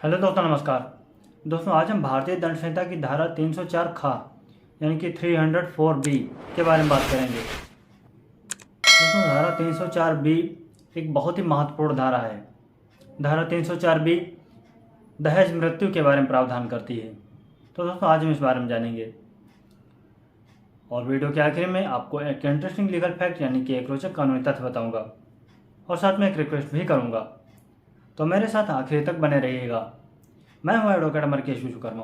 Hello दोस्तों, नमस्कार। दोस्तों, आज हम भारतीय दंड संहिता की धारा 304 खा यानी कि 304 बी के बारे में बात करेंगे। दोस्तों, धारा 304 बी एक बहुत ही महत्वपूर्ण धारा है। धारा 304 बी दहेज मृत्यु के बारे में प्रावधान करती है। तो दोस्तों, आज हम इस बारे में जानेंगे और वीडियो के आखिर में आपको एक इंटरेस्टिंग लीगल फैक्ट यानी कि एक रोचक कानूनी तथ्य बताऊंगा और साथ में एक रिक्वेस्ट भी करूंगा, तो मेरे साथ आखिर तक बने रहिएगा। मैं हूं एडवोकेट अमरकेश विश्वकर्मा।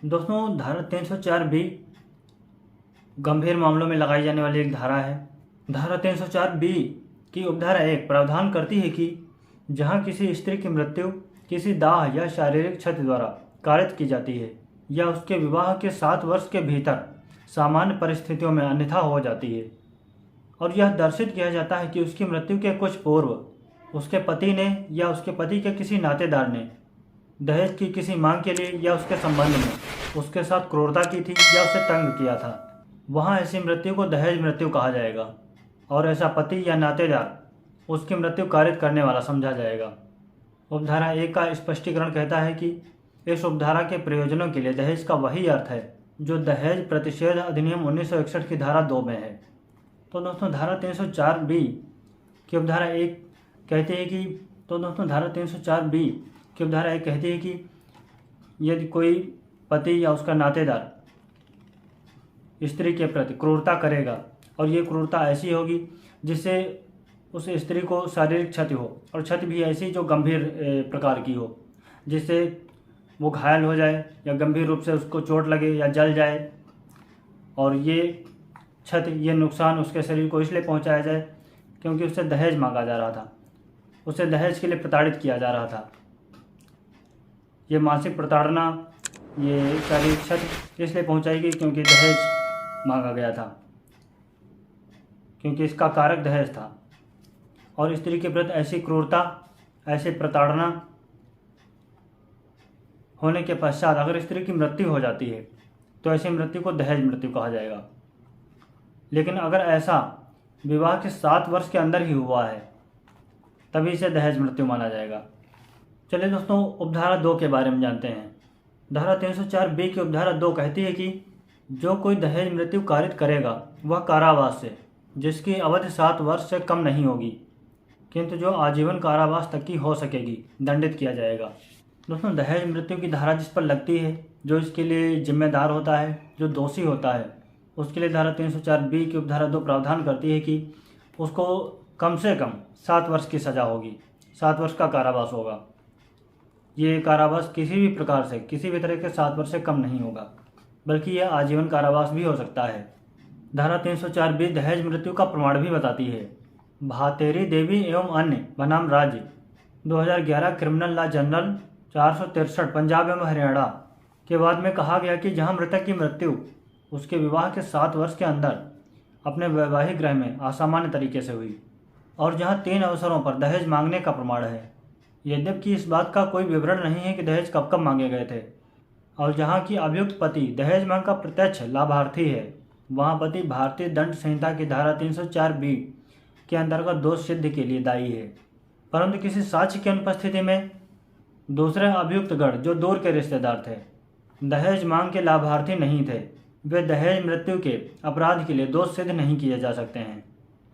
दोस्तों, धारा 304 बी गंभीर मामलों में लगाई जाने वाली एक धारा है। धारा 304 बी की उपधारा 1 प्रावधान करती है कि जहां किसी स्त्री की मृत्यु किसी दाह या शारीरिक क्षति द्वारा कारित की जाती है या उसके विवाह के 7 वर्ष के भीतर सामान्य परिस्थितियों में अन्यथा हो जाती है और यह दर्शित किया जाता है कि उसकी मृत्यु के कुछ पूर्व उसके पति ने या उसके पति के किसी नातेदार ने दहेज की किसी मांग के लिए या उसके संबंध में उसके साथ क्रूरता की थी या उसे तंग किया था, वहाँ ऐसी मृत्यु को दहेज मृत्यु कहा जाएगा और ऐसा पति या नातेदार उसकी मृत्यु कारित करने वाला समझा जाएगा। उपधारा 1 का स्पष्टीकरण कहता है कि इस उपधारा के प्रयोजनों के लिए दहेज का वही अर्थ है जो दहेज प्रतिषेध अधिनियम 1961 की धारा 2 में है। तो दोस्तों, धारा 304 बी की उपधारा 1 कहती है कि धारा 304 बी की उपधारा 1 कहती है कि यदि कोई पति या उसका नातेदार स्त्री के प्रति क्रूरता करेगा और ये क्रूरता ऐसी होगी जिससे उस स्त्री को शारीरिक क्षति हो और क्षति भी ऐसी जो गंभीर प्रकार की हो, जिससे वो घायल हो जाए या गंभीर रूप से उसको चोट लगे या जल जाए, और ये क्षति ये नुकसान उसके शरीर को इसलिए पहुंचाया जाए क्योंकि उससे दहेज मांगा जा रहा था, उसे दहेज के लिए प्रताड़ित किया जा रहा था। ये मानसिक प्रताड़ना, ये शारीरिक क्षति इसलिए पहुंचाएगी क्योंकि दहेज मांगा गया था, क्योंकि इसका कारक दहेज था। और स्त्री के प्रति ऐसी क्रूरता, ऐसी प्रताड़ना होने के पश्चात अगर स्त्री की मृत्यु हो जाती है तो ऐसी मृत्यु को दहेज मृत्यु कहा जाएगा। लेकिन अगर ऐसा विवाह के 7 वर्ष के अंदर ही हुआ है तभी इसे दहेज मृत्यु माना जाएगा। चलिए दोस्तों, उपधारा 2 के बारे में जानते हैं। धारा 304 बी की उपधारा 2 कहती है कि जो कोई दहेज मृत्यु कारित करेगा वह कारावास से, जिसकी अवधि 7 वर्ष से कम नहीं होगी किंतु जो आजीवन कारावास तक की हो सकेगी, दंडित किया जाएगा। दोस्तों, दहेज मृत्यु की धारा जिस पर लगती है, जो इसके लिए जिम्मेदार होता है, जो दोषी होता है, उसके लिए धारा 304 बी की उपधारा 2 प्रावधान करती है कि उसको कम से कम 7 वर्ष की सज़ा होगी, 7 वर्ष का कारावास होगा। ये कारावास किसी भी प्रकार से, किसी भी तरह के 7 वर्ष से कम नहीं होगा, बल्कि यह आजीवन कारावास भी हो सकता है। धारा 304 बी दहेज मृत्यु का प्रमाण भी बताती है। भातेरी देवी एवं अन्य बनाम राज्य 2011 क्रिमिनल लॉ जनरल 463 पंजाब एवं हरियाणा के बाद में कहा गया कि जहां मृतक की मृत्यु उसके विवाह के 7 वर्ष के अंदर अपने वैवाहिक गृह में असामान्य तरीके से हुई और जहां 3 अवसरों पर दहेज मांगने का प्रमाण है, यद्यपि इस बात का कोई विवरण नहीं है कि दहेज कब कब मांगे गए थे, और जहां की अभियुक्त पति दहेज मांग का प्रत्यक्ष लाभार्थी है, वहां पति भारतीय दंड संहिता की धारा 304 बी के अंतर्गत दोष सिद्ध के लिए दायी है। परंतु किसी साक्ष्य की अनुपस्थिति में दूसरे अभियुक्त गण जो दूर के रिश्तेदार थे, दहेज मांग के लाभार्थी नहीं थे, वे दहेज मृत्यु के अपराध के लिए दोष सिद्ध नहीं किए जा सकते हैं।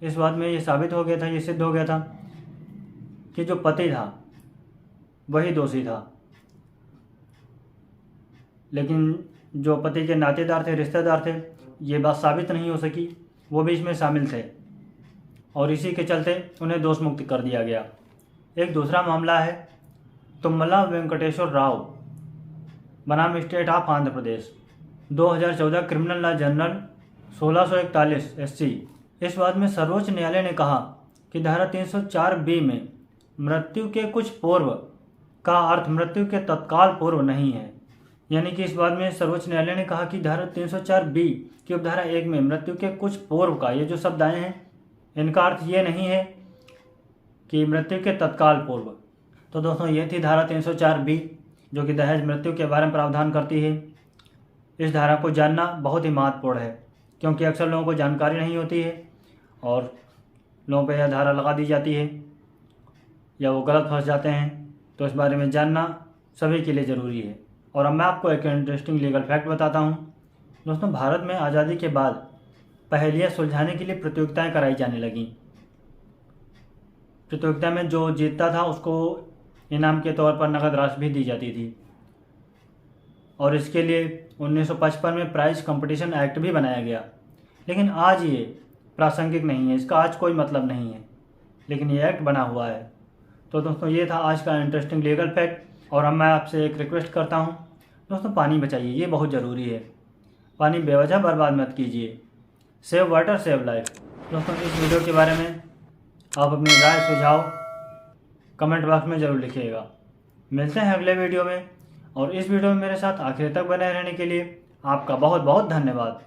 इस बात में ये साबित हो गया था, ये सिद्ध हो गया था कि जो पति था वही दोषी था, लेकिन जो पति के नातेदार थे, रिश्तेदार थे, ये बात साबित नहीं हो सकी, वो भी इसमें शामिल थे और इसी के चलते उन्हें दोष मुक्त कर दिया गया। एक दूसरा मामला है तुम्मला वेंकटेश्वर राव बनाम state of Andhra Pradesh 2014 criminal law general 1641 SC। इस बात में सर्वोच्च न्यायालय ने कहा कि धारा 304 बी में मृत्यु के कुछ पूर्व का अर्थ मृत्यु के तत्काल पूर्व नहीं है। यानी कि इस बात में सर्वोच्च न्यायालय ने कहा कि धारा 304 बी की उपधारा 1 में मृत्यु के कुछ पूर्व का, ये जो शब्द आए हैं, इनका अर्थ ये नहीं है कि मृत्यु के तत्काल पूर्व। तो दोस्तों, ये थी धारा 304 बी जो कि दहेज मृत्यु के बारे में प्रावधान करती है। इस धारा को जानना बहुत ही महत्वपूर्ण है क्योंकि अक्सर लोगों को जानकारी नहीं होती है और लोगों पर यह धारा लगा दी जाती है या वो गलत फंस जाते हैं। तो इस बारे में जानना सभी के लिए ज़रूरी है। और अब मैं आपको एक इंटरेस्टिंग लीगल फैक्ट बताता हूँ। दोस्तों, भारत में आज़ादी के बाद पहेलियाँ सुलझाने के लिए प्रतियोगिताएं कराई जाने लगीं। प्रतियोगिता में जो जीतता था उसको इनाम के तौर पर नकद राशि भी दी जाती थी। और इसके लिए 1955 में प्राइज कंपटीशन एक्ट भी बनाया गया। लेकिन आज ये प्रासंगिक नहीं है, इसका आज कोई मतलब नहीं है, लेकिन ये एक्ट बना हुआ है। तो दोस्तों, ये था आज का इंटरेस्टिंग लीगल फैक्ट। और अब मैं आपसे एक रिक्वेस्ट करता हूँ, दोस्तों पानी बचाइए, ये बहुत ज़रूरी है। पानी बेवजह बर्बाद मत कीजिए। Save water save life. दोस्तों, इस वीडियो के बारे में आप अपनी राय सुझाव कमेंट बॉक्स में ज़रूर लिखिएगा। मिलते हैं अगले वीडियो में। और इस वीडियो में मेरे साथ आखिर तक बने रहने के लिए आपका बहुत बहुत धन्यवाद।